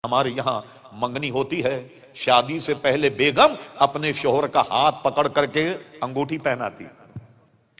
ہمارے یہاں منگنی ہوتی ہے، شادی سے پہلے بیگم اپنے شوہر کا ہاتھ پکڑ کر کے انگوٹھی پہناتی،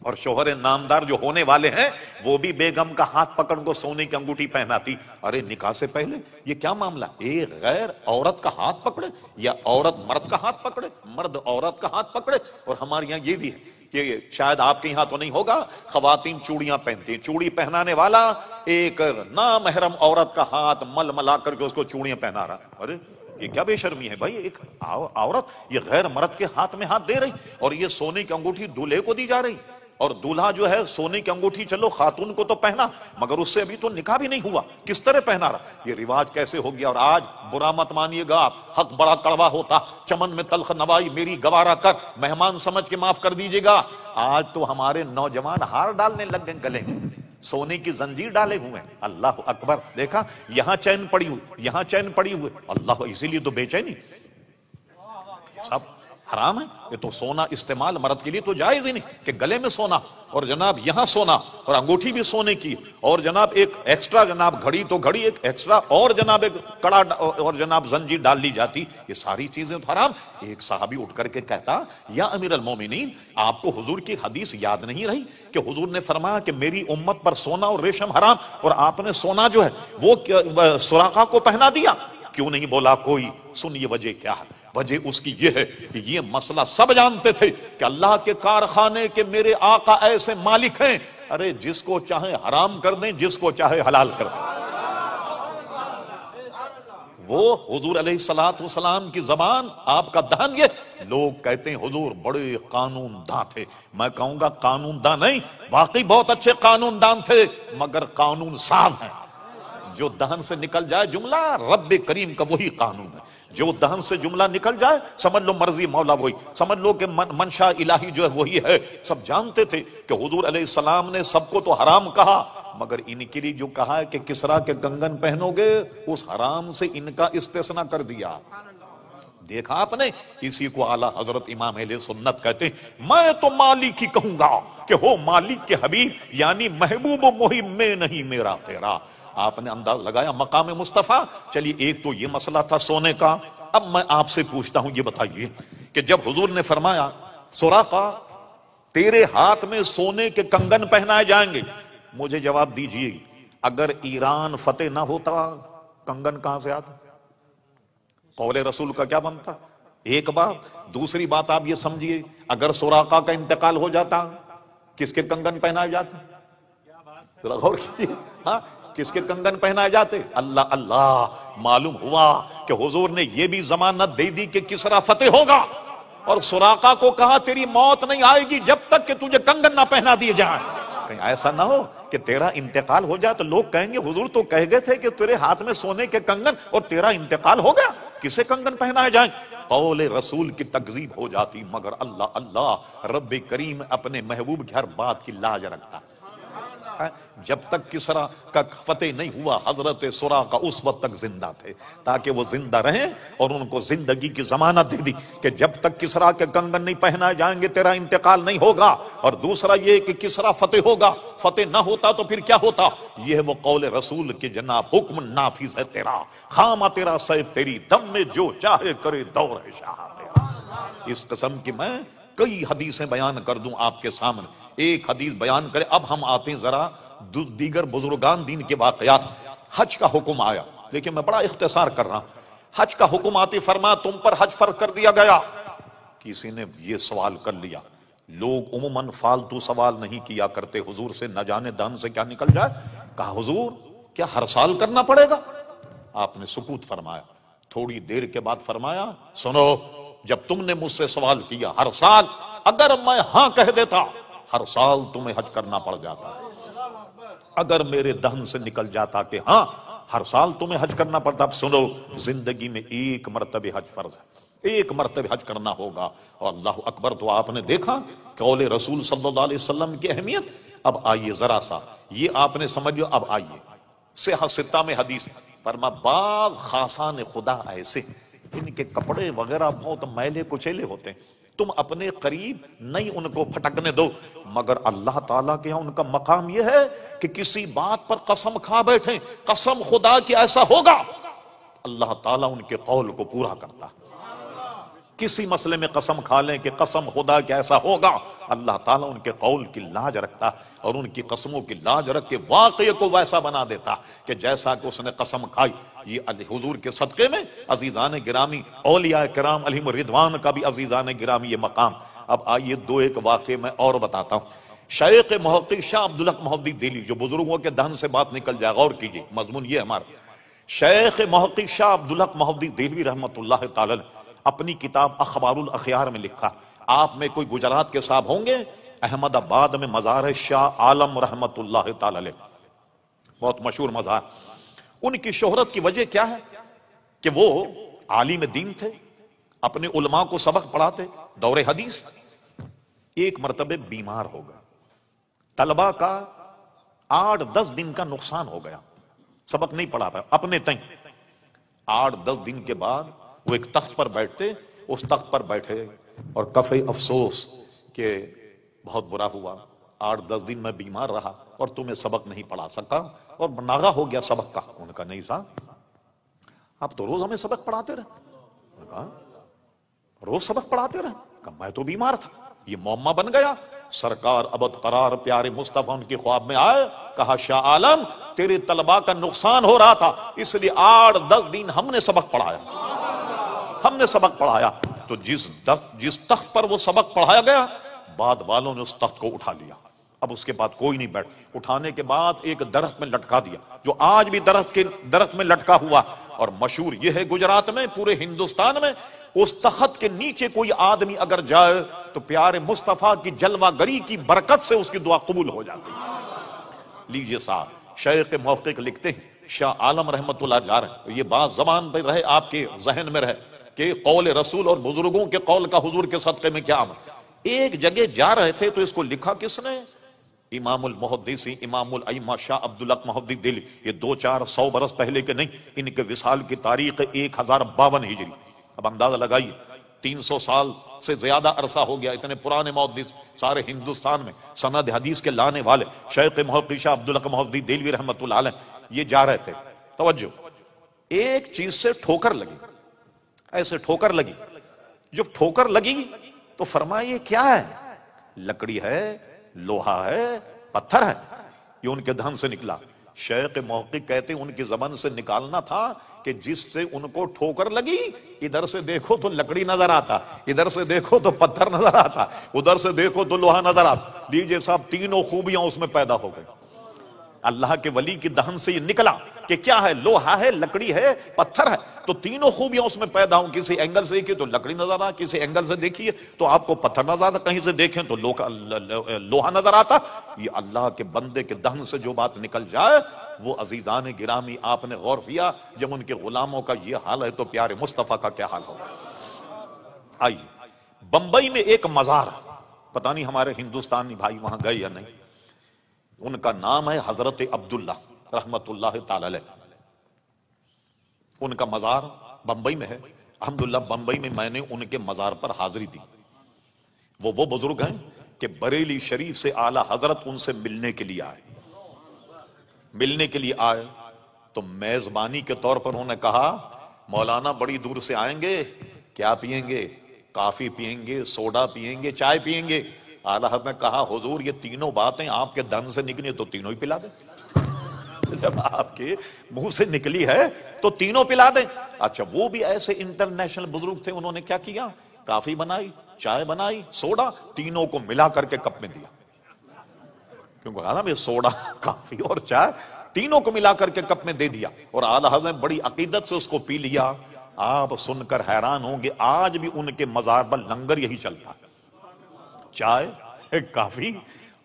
اور شوہر نامدار جو ہونے والے ہیں وہ بھی بیگم کا ہاتھ پکڑ کو سونے کی انگوٹھی پہناتی۔ ارے نکاح سے پہلے یہ کیا معاملہ؟ ایک غیر عورت کا ہاتھ پکڑے یا عورت مرد کا ہاتھ پکڑے، مرد عورت کا ہاتھ پکڑے؟ اور ہمارے یہاں یہ بھی ہے کہ شاید آپ کے یہاں تو نہیں ہوگا، خواتین چوڑیاں پہنتی ہیں، چوڑی پہنانے والا ایک نامحرم عورت کا ہاتھ مل ملا کر کے اس کو چوڑیاں پہنا رہا۔ ارے یہ کیا بے شرمی ہے بھائی، ایک عورت یہ غیر مرد کے ہاتھ میں ہاتھ دے رہی، اور یہ سونے کی انگوٹھی دولہے کو دی جا رہی، اور دولہا جو ہے سونے کی انگوٹھی چلو خاتون کو تو پہنا مگر اس سے ابھی تو نکاح بھی نہیں ہوا، کس طرح پہنا رہا؟ یہ رواج کیسے ہو گیا؟ اور آج برا مت مانیے گا آپ، حق بڑا کڑوا ہوتا، چمن میں تلخ نوائی میری گوارا کر، مہمان سمجھ کے معاف کر دیجیے گا۔ آج تو ہمارے نوجوان ہار ڈالنے لگ گئے گلے میں، سونے کی زنجیر ڈالے ہوئے ہیں۔ اللہ اکبر، دیکھا یہاں چین پڑی ہوئی، یہاں چین پڑی ہوئی، اللہ، اسی لیے تو بے چینی، سب حرام ہے۔ یہ تو سونا استعمال مرد کے لیے تو جائز ہی نہیں کہ گلے میں سونا، اور جناب یہاں سونا، اور انگوٹھی بھی سونے کی، اور جناب ایک ایکسٹرا، جناب گھڑی تو گھڑی ایک ایکسٹرا، اور جناب ایک کڑا، اور جناب زنجیر ڈال لی جاتی، یہ ساری چیزیں تو حرام۔ ایک صحابی اٹھ کر کے کہتا، یا امیر المومنین، آپ کو حضور کی حدیث یاد نہیں رہی کہ حضور نے فرمایا کہ میری امت پر سونا اور ریشم حرام، اور آپ نے سونا جو ہے وہ سراقہ کو پہنا دیا، کیوں نہیں بولا کوئی؟ سنیے وجہ کیا ہے۔ وجہ اس کی یہ ہے کہ یہ مسئلہ سب جانتے تھے کہ اللہ کے کارخانے کے میرے آقا ایسے مالک ہیں، ارے جس کو چاہے حرام کر دیں، جس کو چاہے حلال کر دیں۔ وہ حضور علیہ السلام کی زبان، آپ کا دہن، یہ لوگ کہتے ہیں حضور بڑے قانون داں تھے، میں کہوں گا قانون داں نہیں، واقعی بہت اچھے قانون دان تھے مگر قانون ساز ہیں۔ جو دہن سے نکل جائے جملہ رب کریم کا وہی قانون ہے، جو دہن سے جملہ نکل جائے سمجھ لو مرضی مولا وہی، سمجھ لو کہ منشا الہی جو ہے وہی ہے۔ سب جانتے تھے کہ حضور علیہ السلام نے سب کو تو حرام کہا، مگر ان کے لیے جو کہا ہے کہ کسرا کے کنگن پہنو گے، اس حرام سے ان کا استثناء کر دیا۔ دیکھا آپ نے، اسی کو اعلیٰ حضرت امام اہل سنت کہتے ہیں، میں تو مالک ہی کہوں گا کہ ہو مالک کے حبیب، یعنی محبوب و محب میں نہیں میرا تیرا۔ آپ نے انداز لگایا مقام مصطفیٰ۔ چلیے ایک تو یہ مسئلہ تھا سونے کا، اب میں آپ سے پوچھتا ہوں، یہ بتائیے کہ جب حضور نے فرمایا سراقہ تیرے ہاتھ میں سونے کے کنگن پہنائے جائیں گے، مجھے جواب دیجئے اگر ایران فتح نہ ہوتا کنگن کہاں سے آتا؟ قول رسول کا کیا بنتا؟ ایک بات۔ دوسری بات آپ یہ سمجھیے، اگر سراقہ کا انتقال ہو جاتا کس کے کنگن پہنائے جاتے؟ ذرا غور کیجیے، ہاں کس کے کنگن پہنائے جاتے؟ اللہ اللہ، معلوم ہوا کہ حضور نے یہ بھی ضمانت دے دی کہ کسرا فتح ہوگا، اور سراقہ کو کہا تیری موت نہیں آئے گی جب تک کہ تجھے کنگن نہ پہنا دیے جائیں۔ کہیں ایسا نہ ہو کہ تیرا انتقال ہو جائے تو لوگ کہیں گے حضور تو کہہ گئے تھے کہ تیرے ہاتھ میں سونے کے کنگن اور تیرا انتقال ہو گیا، کسے کنگن پہنائے جائیں؟ قول رسول کی تکذیب ہو جاتی، مگر اللہ اللہ، رب کریم اپنے محبوب کی ہر بات کی لاج رکھتا۔ جب تک کسرا کا فتح نہیں ہوا حضرت سراقہ اس وقت تک زندہ تھے، تاکہ وہ زندہ رہیں، اور ان کو زندگی کی ضمانت دے دی کہ جب تک کسرا کے کنگن نہیں پہنائے جائیں گے تیرا انتقال نہیں ہوگا۔ اور دوسرا یہ کہ کسرا فتح ہوگا، فتح نہ ہوتا تو پھر کیا ہوتا؟ یہ ہے وہ قول رسول کے جناب حکم نافذ ہے تیرا، خامہ تیرا سیف تیری دم میں جو چاہے کرے دور ہے شاہ تیرا۔ اس قسم کی میں کئی حدیثیں بیان کر دوں آپ کے سامنے، ایک حدیث بیان کرے۔ اب ہم آتے ہیں ذرا دیگر بزرگان دین کے واقعات۔ حج کا حکم آیا، لیکن میں بڑا اختصار کر رہا ہوں۔ حج کا حکم آتے فرمایا تم پر حج فرض کر دیا گیا۔ کسی نے یہ سوال کر لیا، لوگ عموماً فالتو سوال نہیں کیا کرتے حضور سے، نہ جانے دہن سے کیا نکل جائے۔ کہا حضور کیا ہر سال کرنا پڑے گا؟ آپ نے سکوت فرمایا، تھوڑی دیر کے بعد فرمایا سنو، جب تم نے مجھ سے سوال کیا ہر سال، اگر میں ہاں کہہ دیتا ہر سال تمہیں حج کرنا پڑ جاتا، اگر میرے دہن سے نکل جاتا کہ ہاں ہر سال تمہیں حج کرنا پڑتا۔ اب سنو، زندگی میں ایک مرتبہ حج فرض ہے، ایک مرتبہ حج کرنا ہوگا۔ اور اللہ اکبر، تو آپ نے دیکھا قول رسول صلی اللہ علیہ وسلم کی اہمیت۔ اب آئیے ذرا سا یہ آپ نے سمجھ لو، اب آئیے صحیح ستہ میں حدیث فرما بعض خاصان خدا ایسے ان کے کپڑے وغیرہ بہت میلے کچیلے ہوتے ہیں، تم اپنے قریب نہیں ان کو پھٹکنے دو، مگر اللہ تعالیٰ کے ہاں ان کا مقام یہ ہے کہ کسی بات پر قسم کھا بیٹھیں، قسم خدا کی ایسا ہوگا اللہ تعالیٰ ان کے قول کو پورا کرتا. کسی مسئلے میں قسم کھا لیں کہ قسم خدا کہ ایسا ہوگا، اللہ تعالیٰ ان کے قول کی لاج رکھتا اور ان کی قسموں کی لاج رکھ کے واقعے کو ویسا بنا دیتا کہ جیسا کہ اس نے قسم کھائی. یہ حضور کے صدقے میں عزیزان گرامی، اولیاء کرام علیہم الرضوان کا بھی عزیزان گرامی یہ مقام. اب آئیے دو ایک واقعے میں اور بتاتا ہوں. شیخ محقق شاہ عبدالحق مہدی دہلوی، جو بزرگوں کے دہن سے بات نکل جائے، غور کیجئے مضمون یہ ہمارا. شیخ محقق شاہ عبدالحق مہدی دہلوی رحمۃ اللہ تعالی اپنی کتاب اخبار الاخیار میں لکھا. آپ میں کوئی گجرات کے صاحب ہوں گے، احمد آباد میں مزار شاہ عالم رحمۃ اللہ تعالی، بہت مشہور مزار. ان کی شہرت کی وجہ کیا ہے کہ وہ عالم دین تھے، اپنے علماء کو سبق پڑھاتے دور حدیث. ایک مرتبہ بیمار ہو گیا، طلبہ کا 8-10 دن کا نقصان ہو گیا، سبق نہیں پڑھا پایا اپنے تئیں. 8-10 دن کے بعد وہ ایک تخت پر بیٹھتے، اس تخت پر بیٹھے اور کفے افسوس کہ بہت برا ہوا، 8-10 دن میں بیمار رہا اور تمہیں سبق نہیں پڑھا سکا اور ناغہ ہو گیا سبق کا. انہوں نے کہا نہیں صاحب، آپ تو روز ہمیں سبق پڑھاتے رہے. انہوں نے کہا روز سبق پڑھاتے رہے. کہا میں تو بیمار تھا، یہ معمہ بن گیا. سرکار ابد قرار پیارے مصطفیٰ ان کے خواب میں آئے، کہا شاہ عالم تیرے طلباء کا نقصان ہو رہا تھا، اس لیے 8-10 دن ہم نے سبق پڑھایا، ہم نے سبق پڑھایا. تو جس تخت پر وہ سبق پڑھایا گیا، بعد والوں نے اس تخت کو اٹھا لیا. اب اس کے بعد کوئی نہیں بیٹھ. اٹھانے کے بعد ایک درخت میں لٹکا دیا، جو آج بھی درخت میں لٹکا ہوا. اور مشہور یہ ہے گجرات میں، پورے ہندوستان میں، اس تخت کے نیچے کوئی آدمی اگر جائے تو پیارے مصطفیٰ کی جلوہ گری کی برکت سے اس کی دعا قبول ہو جاتی. لیجئے صاحب، شیخ محقق لکھتے ہیں، شاہ عالم رحمت اللہ جا رہے، یہ بات زبان پہ رہے، آپ کے ذہن میں رہے کہ قول رسول اور بزرگوں کے قول کا حضور کے صدقے میں کیا عمل. ایک جگہ جا رہے تھے تو اس کو لکھا کس نے؟ امام المحدثین امام الائمہ شاہ عبدالحق مہدی دہلوی. یہ 200-400 برس پہلے کے نہیں، ان کے وصال کی تاریخ 1052 ہجری. اب اندازہ لگائیے 300 سال سے زیادہ عرصہ ہو گیا. اتنے پرانے محدث سارے ہندوستان میں سند حدیث کے لانے والے شیخ محقق شاہ عبدالحق مہدی دہلوی رحمۃ اللہ علیہ یہ جا رہے تھے. توجہ، ایک چیز سے ٹھوکر لگی، ایسے ٹھوکر لگی. جب ٹھوکر لگی تو فرمایا یہ کیا ہے؟ لکڑی ہے، لوہا ہے، پتھر ہے. یہ ان کے دہن سے نکلا. شیخ محقق کہتے ہیں ان کی زبان سے نکالنا تھا کہ جس سے ان کو ٹھوکر لگی، ادھر سے دیکھو تو لکڑی نظر آتا، ادھر سے دیکھو تو پتھر نظر آتا، ادھر سے دیکھو تو لوہا نظر آتا. لیجئے صاحب، تینوں خوبیاں اس میں پیدا ہو گئی. اللہ کے ولی کی دہن سے یہ نکلا کہ کیا ہے؟ لوہا ہے، لکڑی ہے، پتھر ہے. تو تینوں خوبیاں اس میں پیدا ہوں. کسی اینگل سے دیکھیے تو لکڑی نظر آتا، کسی اینگل سے دیکھیے تو آپ کو پتھر نظر آتا، کہیں سے دیکھیں تو لوہا نظر آتا. یہ اللہ کے بندے کے دہن سے جو بات نکل جائے، وہ عزیزان گرامی آپ نے غور کیا، جب ان کے غلاموں کا یہ حال ہے تو پیارے مصطفیٰ کا کیا حال ہوگا. آئیے، بمبئی میں ایک مزار، پتہ نہیں ہمارے ہندوستانی بھائی وہاں گئے یا نہیں، ان کا نام ہے حضرت عبداللہ رحمت اللہ تعالی علیہ. ان کا مزار بمبئی میں ہے. الحمدللہ بمبئی میں میں نے ان کے مزار پر حاضری دی. وہ بزرگ ہیں کہ بریلی شریف سے اعلی حضرت ان سے ملنے کے لیے آئے تو میزبانی کے طور پر انہوں نے کہا مولانا بڑی دور سے آئیں گے، کیا پیئیں گے؟ کافی پیئیں گے، سوڈا پیئیں گے، چائے پیئیں گے؟ اعلی حضرت نے کہا حضور یہ تینوں باتیں آپ کے دہن سے نکلی تو تینوں ہی پلا دیں. جب آپ کے منہ سے نکلی ہے تو تینوں پلا دیں. اچھا، وہ بھی ایسے انٹرنیشنل بزرگ تھے، انہوں نے کیا کیا؟ کافی بنائی، چائے بنائی، سوڈا، تینوں کو ملا کر کے کپ میں دیا. کیونکہ کہا نا بھئی سوڈا، کافی اور چائے تینوں کو ملا کر کے کپ میں دے دیا. اور اعلیٰ حضرت نے بڑی عقیدت سے اس کو پی لیا. آپ سن کر حیران ہوں گے، آج بھی ان کے مزار پر لنگر یہی چلتا ہے، چائے، کافی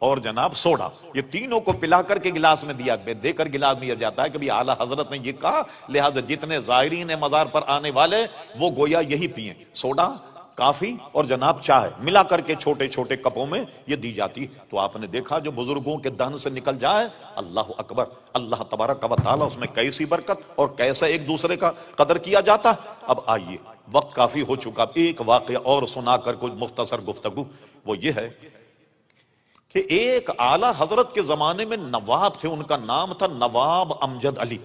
اور جناب سوڈا. یہ تینوں کو پلا کر کے گلاس میں دے کر گلاس میں دیا جاتا ہے کہ بھی اعلیٰ حضرت نے یہ کہا، لہٰذا جتنے زائرین مزار پر آنے والے وہ گویا یہی پئیں، سوڈا، کافی اور جناب چائے ملا کر کے چھوٹے چھوٹے کپوں میں یہ دی جاتی. تو آپ نے دیکھا جو بزرگوں کے دہن سے نکل جائے، اللہ اکبر، اللہ تبارک و تعالیٰ اس میں کیسی برکت اور کیسا ایک دوسرے کا قدر کیا جاتا. اب آئیے، وقت کافی ہو چکا، ایک واقعہ اور سنا کر کچھ مختصر گفتگو. وہ یہ ہے کہ ایک اعلیٰ حضرت کے زمانے میں نواب تھے، ان کا نام تھا نواب امجد علی.